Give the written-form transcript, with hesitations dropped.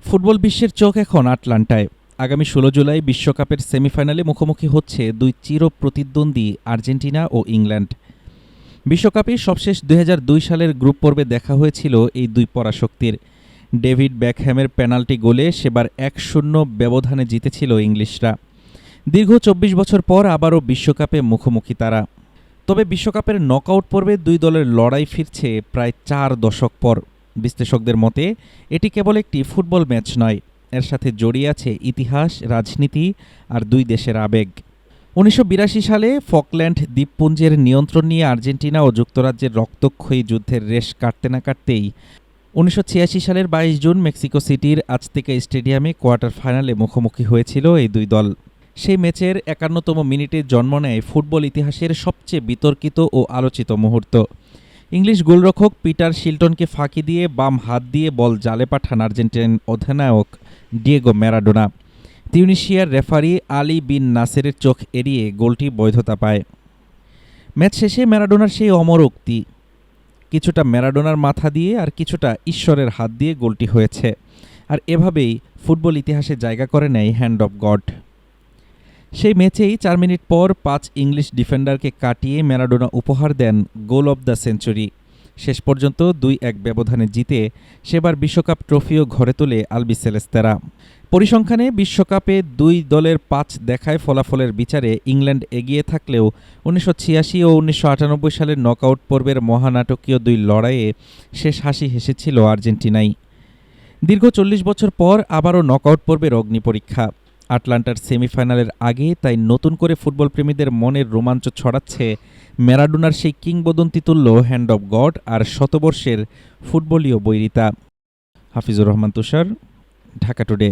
Football বিশ্বের চোখ এখন আটলান্টায়। আগামী ১৬ জুলাই বিশ্বকাপের সেমিফাইনালে মুখোমুখি হচ্ছে দুই চিরপ্রতিদ্বন্দ্বী আর্জেন্টিনা ও ইংল্যান্ড। বিশ্বকাপে সবশেষ ২০০২ সালের গ্রুপ পর্বে দেখা হয়েছিল এই দুই পরাশক্তির। ডেভিড বেকহ্যামের পেনাল্টি গোলে সেবার ১-০ ব্যবধানে জিতেছিল ইংলিশরা। দীর্ঘ ২৪ বছর পর আবারও বিশ্বকাপে মুখোমুখি তারা। তবে বিশ্বকাপের নকআউট পর্বে দুই দলের লড়াই ফিরছে প্রায় ৪ দশক পর। বিশ্লেষকদের মতে এটি কেবল একটি ফুটবল ম্যাচ নয়, এর সাথে জড়িয়ে আছে ইতিহাস, রাজনীতি আর দুই দেশের আবেগ। ১৯৮২ সালে ফকল্যান্ড দ্বীপপুঞ্জের নিয়ন্ত্রণ নিয়ে আর্জেন্টিনা ও যুক্তরাজ্যের রক্তক্ষয়ী যুদ্ধের রেশ কাটতে না কাটতেই ১৯৮৬ সালের ২২ জুন মেক্সিকো সিটির আজতেকা স্টেডিয়ামে কোয়ার্টার ফাইনালে মুখোমুখি হয়েছিল এই দুই দল। সেই ম্যাচের ৫১তম মিনিটে জন্ম নেয় ফুটবল ইতিহাসের সবচেয়ে বিতর্কিত ও আলোচিত মুহূর্ত। ইংলিশ গোলরক্ষক পিটার শিল্টনকে ফাঁকি দিয়ে বাম হাত দিয়ে বল জালে পাঠান আর্জেন্টিনান অধিনায়ক ডিয়েগো ম্যারাডোনা। তিউনিশিয়ার রেফারি আলী বিন নাসেরের চোখ এড়িয়ে গোলটি বৈধতা পায়। ম্যাচ শেষে ম্যারাডোনার সেই অমর উক্তি, কিছুটা ম্যারাডোনার মাথা দিয়ে আর কিছুটা ঈশ্বরের হাত দিয়ে গোলটি হয়েছে। আর এভাবেই ফুটবল ইতিহাসে জায়গা করে নেয় হ্যান্ড অফ গড। সেই ম্যাচেই ৪ মিনিট পর ৫ ইংলিশ ডিফেন্ডারকে কাটিয়ে ম্যারাডোনা উপহার দেন গোল অব দ্য সেঞ্চুরি। শেষ পর্যন্ত ২-১ ব্যবধানে জিতে সেবার বিশ্বকাপ ট্রফিও ঘরে তোলে আলবিসেলেস্তেরা। পরিসংখ্যানে বিশ্বকাপে দুই দলের ৫ দেখায় ফলাফলের বিচারে ইংল্যান্ড এগিয়ে থাকলেও ১৯৮৬ ও ১৯৯৮ সালের নকআউট পর্বের মহানাটকীয় দুই লড়াইয়ে শেষ হাসি হেসেছিল আর্জেন্টিনাই। দীর্ঘ ৪০ বছর পর আবারও নকআউট পর্বের অগ্নিপরীক্ষা। আটলান্টার সেমিফাইনালের আগে তাই নতুন করে ফুটবল প্রেমীদের মনের রোমাঞ্চ ছড়াচ্ছে ম্যারাডোনার সেই কিংবদন্তিতুল্য হ্যান্ড অফ গড আর শতবর্ষের ফুটবলীয় বৈরিতা। হাফিজুর রহমান তুষার, ঢাকা টুডে।